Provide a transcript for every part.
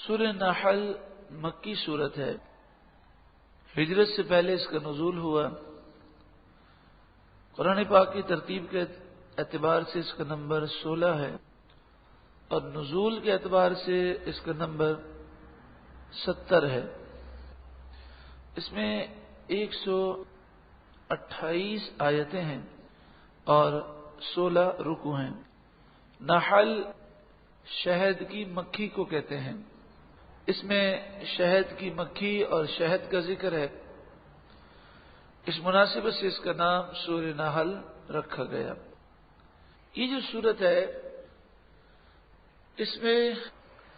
سورہ نحل مکی سورت ہے. ہجرت سے پہلے اس کا نزول ہوا. قرآن پاک کی ترتیب کے اعتبار سے اس کا نمبر 16 ہے اور نزول کے اعتبار سے اس کا نمبر 70 ہے. اس میں 128 آیتیں ہیں اور 16 رکوع ہیں. نحل شہد کی مکھی کو کہتے ہیں. اس میں شہد کی مکھی اور شہد کا ذکر ہے. اس مناسبت سے اس کا نام سورہ نحل رکھا گیا. یہ جو سورت ہے اس میں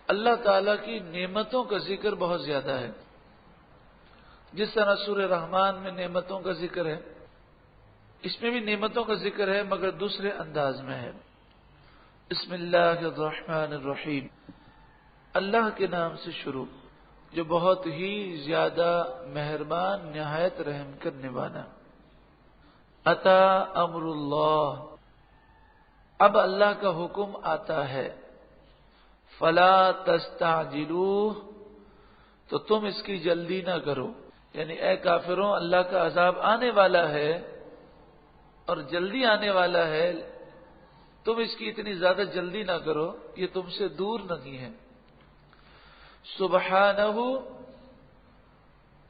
اللہ تعالی کی نعمتوں کا ذکر بہت زیادہ ہے. جس طرح سورہ رحمان میں نعمتوں کا ذکر ہے اس میں بھی نعمتوں کا ذکر ہے مگر دوسرے انداز میں ہے. بسم اللہ الرحمن الرحیم. اللہ کے نام سے شروع جو بہت ہی زیادہ مہربان نہایت رحم کرنے والا. اتا امر اللہ. اب اللہ کا حکم آتا ہے. فلا تستعجلوہ. تو تم اس کی جلدی نہ کرو. یعنی اے کافروں اللہ کا عذاب آنے والا ہے اور جلدی آنے والا ہے. تم اس کی اتنی زیادہ جلدی نہ کرو. یہ تم سے دور نہیں ہے. سبحانہ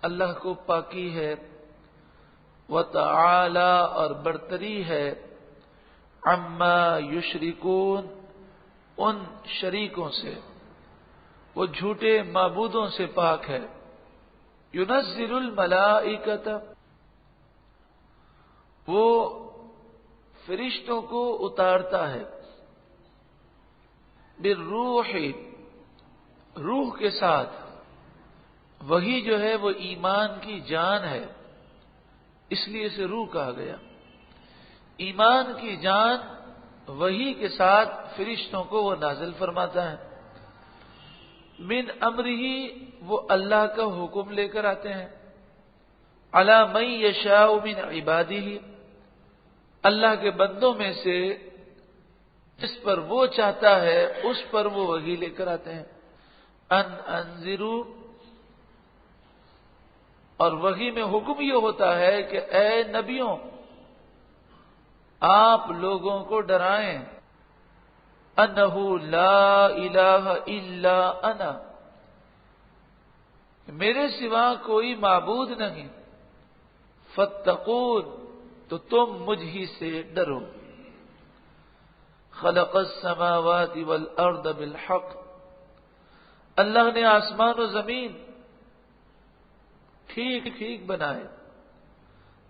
اللہ کو پاکی ہے. وتعالی اور برتری ہے. عما یشرکون ان شریکوں سے وہ جھوٹے معبودوں سے پاک ہے. ينزل الملائکۃ وہ فرشتوں کو اتارتا ہے. بالروح روح کے ساتھ. وہی جو ہے وہ ایمان کی جان ہے اس لیے اسے روح کہا گیا. ایمان کی جان وہی کے ساتھ فرشتوں کو وہ نازل فرماتا ہے. من امرہ وہ اللہ کا حکم لے کر آتے ہیں. علی من یشاء من عبادہ اللہ کے بندوں میں سے جس پر وہ چاہتا ہے اس پر وہ وحی لے کر آتے ہیں. انذروا اور وحی میں حکم یہ ہوتا ہے کہ اے نبیوں آپ لوگوں کو ڈرائیں. انہ لا الہ الا انا میرے سوا کوئی معبود نہیں. فاتقون تو تم مجھ ہی سے ڈرو. خلق السماوات والارض بالحق اللہ نے آسمان و زمین ٹھیک ٹھیک بنائے.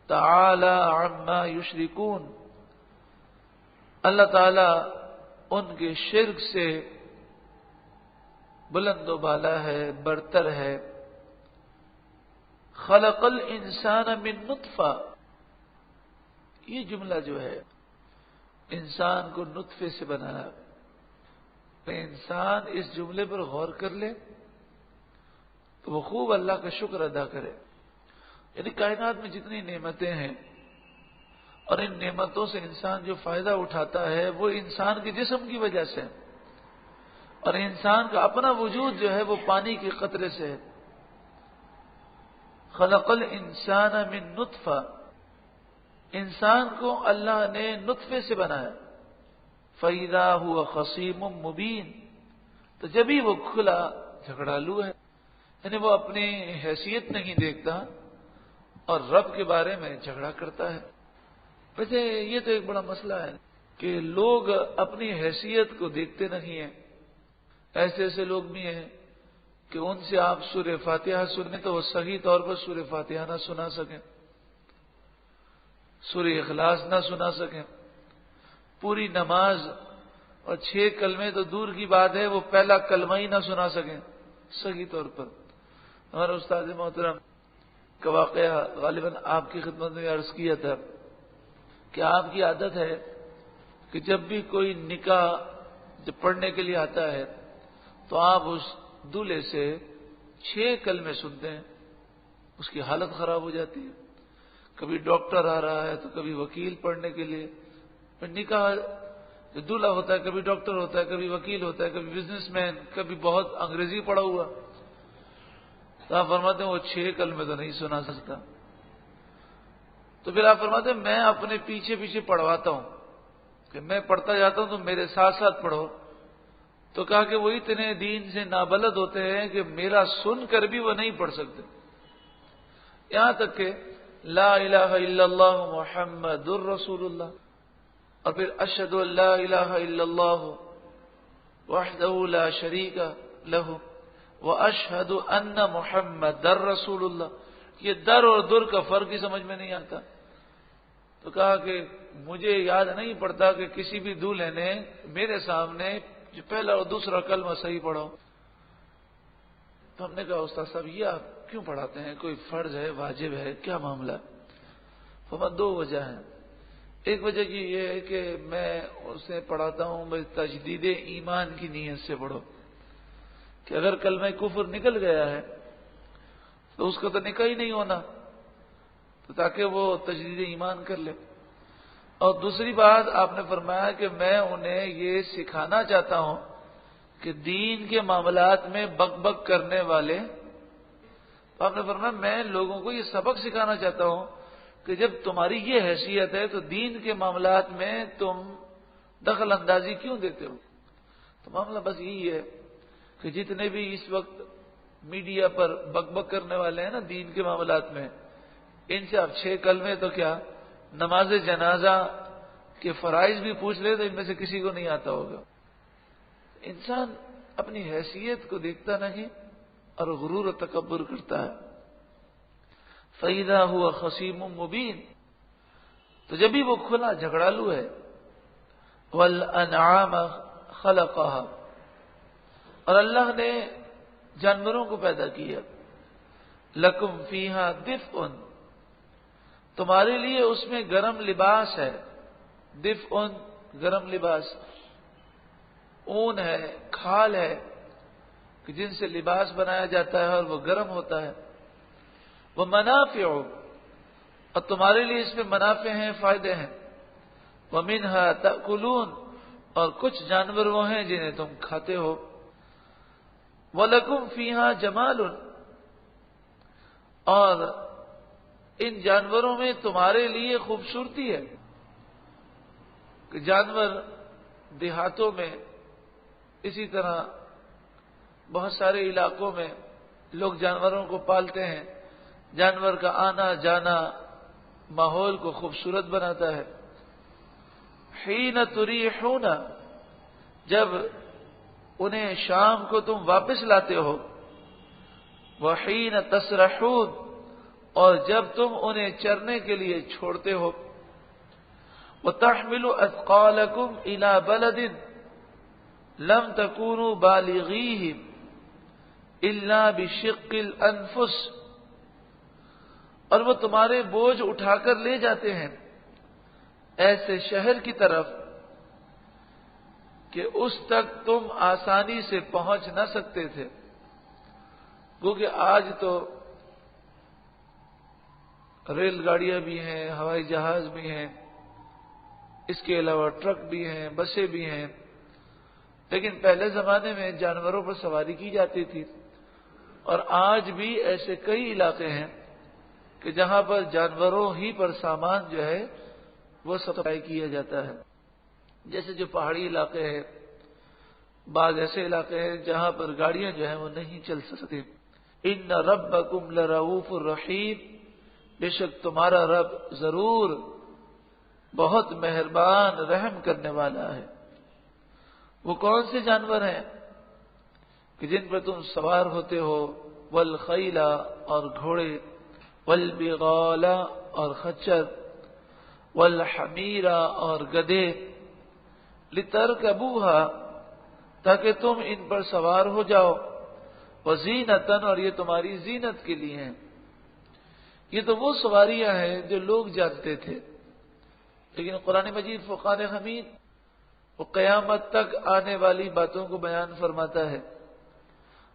تعالی عما یشرکون اللہ تعالی ان کے شرک سے بلند و بالا ہے برتر ہے. خلق الانسان من نطفہ یہ جملہ جو ہے انسان کو نطفے سے بنایا. انسان اس جملے پر غور کر لے تو وہ خوب اللہ کا شکر ادا کرے. یعنی کائنات میں جتنی نعمتیں ہیں اور ان نعمتوں سے انسان جو فائدہ اٹھاتا ہے وہ انسان کے جسم کی وجہ سے اور انسان کا اپنا وجود جو ہے وہ پانی کے قطرے سے ہے. خلق الانسان من نطفہ انسان کو اللہ نے نطفے سے بنایا. فَإِذَا هُوَ خَصِيمٌ مُبِينٌ تو جبھی وہ کھلا جھگڑالو ہے. یعنی وہ اپنی حیثیت نہیں دیکھتا اور رب کے بارے میں جھگڑا کرتا ہے. ویسے یہ تو ایک بڑا مسئلہ ہے کہ لوگ اپنی حیثیت کو دیکھتے نہیں ہیں. ایسے ایسے لوگ بھی ہیں کہ ان سے آپ سورہ فاتحہ سنیں تو وہ صحیح طور پر سورہ فاتحہ نہ سنا سکیں, سورہ اخلاص نہ سنا سکیں, پوری نماز اور 6 کلمے تو دور کی بات ہے وہ پہلا کلمہ ہی نہ سنا سکیں صحیح طور پر. ہمارے استاد محترم کا واقعہ غالباً آپ کی خدمت میں عرض کیا تھا کہ آپ کی عادت ہے کہ جب بھی کوئی نکاح جب پڑھنے کے لیے آتا ہے تو آپ اس دولہے سے 6 کلمے سنتے ہیں. اس کی حالت خراب ہو جاتی ہے. کبھی ڈاکٹر آ رہا ہے تو کبھی وکیل پڑھنے کے لیے. نکاح جو دولہا ہوتا ہے کبھی ڈاکٹر ہوتا ہے، کبھی وکیل ہوتا ہے، کبھی بزنس مین، کبھی بہت انگریزی پڑھا ہوا. تو آپ فرماتے ہیں وہ 6 کلمے تو نہیں سنا سکتا. تو پھر آپ فرماتے ہیں میں اپنے پیچھے پیچھے پڑھواتا ہوں کہ میں پڑھتا جاتا ہوں تو میرے ساتھ ساتھ پڑھو. تو کہا کہ وہ اتنے دین سے نابلد ہوتے ہیں کہ میرا سن کر بھی وہ نہیں پڑھ سکتے. یہاں تک کہ لا الہ الا اللہ محمد الرسول اللہ، اور پھر اشہد ان لا الہ الا اللہ وحدہ لا شریک لہ واشہد ان محمد الرسول اللہ. یہ در اور در کا فرق ہی سمجھ میں نہیں آتا. تو کہا کہ مجھے یاد نہیں پڑتا کہ کسی بھی دولہے نے میرے سامنے جو پہلا اور دوسرا کلمہ صحیح پڑھو. تو ہم نے کہا استاد صاحب یہ آپ کیوں پڑھاتے ہیں؟ کوئی فرض ہے، واجب ہے، کیا معاملہ ہے؟ فرمایا 2 وجہ ہیں. ایک وجہ کی یہ ہے کہ میں اسے پڑھاتا ہوں بھائی تجدید ایمان کی نیت سے پڑھو کہ اگر کلمہ کفر نکل گیا ہے تو اس کا تو نکاح ہی نہیں ہونا، تو تاکہ وہ تجدید ایمان کر لے. اور دوسری بات آپ نے فرمایا کہ میں انہیں یہ سکھانا چاہتا ہوں کہ دین کے معاملات میں بک بک کرنے والے، تو آپ نے فرمایا میں لوگوں کو یہ سبق سکھانا چاہتا ہوں کہ جب تمہاری یہ حیثیت ہے تو دین کے معاملات میں تم دخل اندازی کیوں دیتے ہو؟ تو معاملہ بس یہی ہے کہ جتنے بھی اس وقت میڈیا پر بک بک کرنے والے ہیں نا دین کے معاملات میں، ان سے آپ 6 کلمے تو کیا نماز جنازہ کے فرائض بھی پوچھ لے تو ان میں سے کسی کو نہیں آتا ہوگا. انسان اپنی حیثیت کو دیکھتا نہیں اور غرور و تکبر کرتا ہے. فَإِذَا هُوَ خَصِيمٌ مُبِينٌ، تو جب بھی وہ کھلا جھگڑالو ہے. وَالْأَنْعَامَ خَلَقَهَا، اور اللہ نے جانوروں کو پیدا کیا. لَكُمْ فِيهَا دِفْءٌ، تمہارے لیے اس میں گرم لباس ہے. دفء گرم لباس، اون ہے، کھال ہے کہ جن سے لباس بنایا جاتا ہے اور وہ گرم ہوتا ہے. وہ منافع، اور تمہارے لیے اس میں منافع ہیں، فائدے ہیں. ومنها تأکلون، اور کچھ جانور وہ ہیں جنہیں تم کھاتے ہو. وَلَكُمْ فِيهَا جَمَالٌ، اور ان جانوروں میں تمہارے لیے خوبصورتی ہے. کہ جانور دیہاتوں میں، اسی طرح بہت سارے علاقوں میں لوگ جانوروں کو پالتے ہیں. جانور کا آنا جانا ماحول کو خوبصورت بناتا ہے. حین تریحون، جب انہیں شام کو تم واپس لاتے ہو. وحین تسرحون، اور جب تم انہیں چرنے کے لیے چھوڑتے ہو. وَتَحْمِلُ أَثْقَالَكُمْ إِلَى بَلَدٍ لَمْ تَكُونُوا بَالِغِيهِ إِلَّا بِشِقِّ الْأَنفُسِ، اور وہ تمہارے بوجھ اٹھا کر لے جاتے ہیں ایسے شہر کی طرف کہ اس تک تم آسانی سے پہنچ نہ سکتے تھے. کیونکہ آج تو ریل گاڑیاں بھی ہیں، ہوائی جہاز بھی ہیں، اس کے علاوہ ٹرک بھی ہیں، بسیں بھی ہیں. لیکن پہلے زمانے میں جانوروں پر سواری کی جاتی تھی. اور آج بھی ایسے کئی علاقے ہیں کہ جہاں پر جانوروں ہی پر سامان جو ہے وہ سپلائی کیا جاتا ہے. جیسے جو پہاڑی علاقے ہیں، بعض ایسے علاقے ہیں جہاں پر گاڑیاں جو ہیں وہ نہیں چل سکتی. ان ربکم لرؤوف الرحیم، بے شک تمہارا رب ضرور بہت مہربان رحم کرنے والا ہے. وہ کون سے جانور ہیں کہ جن پر تم سوار ہوتے ہو؟ والخیل، اور گھوڑے. والبغال، اور خچر. والحمیر، اور گدھے. لترکبوها، تاکہ تم ان پر سوار ہو جاؤ. وزینتن، اور یہ تمہاری زینت کے لیے ہیں. یہ تو وہ سواریاں ہیں جو لوگ جانتے تھے، لیکن قرآن مجید فرقان حمید وہ قیامت تک آنے والی باتوں کو بیان فرماتا ہے.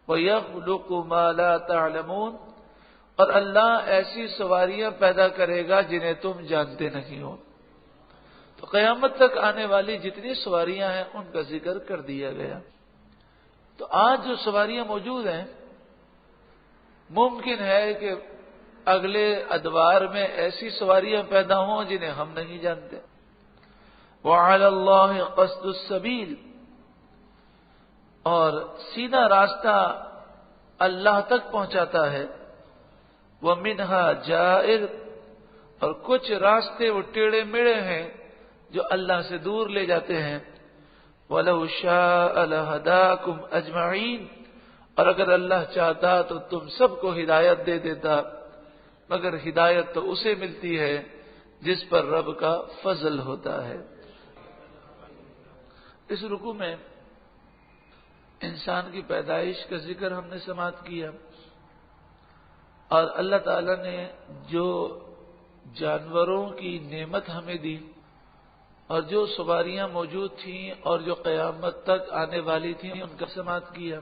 وَيَخْلُقُ مَا لَا تَعْلَمُونَ، اور اللہ ایسی سواریاں پیدا کرے گا جنہیں تم جانتے نہیں ہو. تو قیامت تک آنے والی جتنی سواریاں ہیں ان کا ذکر کر دیا گیا۔ تو آج جو سواریاں موجود ہیں، ممکن ہے کہ اگلے ادوار میں ایسی سواریاں پیدا ہوں جنہیں ہم نہیں جانتے۔ وَعَلَى اللَّهِ قَصْدُ السَّبِيلِ، اور سیدھا راستہ اللہ تک پہنچاتا ہے۔ وَمِنْهَا جَائِرٌ، اور کچھ راستے وہ ٹیڑھے میڑے ہیں جو اللہ سے دور لے جاتے ہیں۔ وَلَوْ شَاءَ لَهَدَاكُمْ أَجْمَعِينَ، اور اگر اللہ چاہتا تو تم سب کو ہدایت دے دیتا، مگر ہدایت تو اسے ملتی ہے جس پر رب کا فضل ہوتا ہے۔ اس رکوع میں انسان کی پیدائش کا ذکر ہم نے سماعت کیا، اور اللہ تعالی نے جو جانوروں کی نعمت ہمیں دی اور جو سواریاں موجود تھیں اور جو قیامت تک آنے والی تھیں ان کا سماعت کیا۔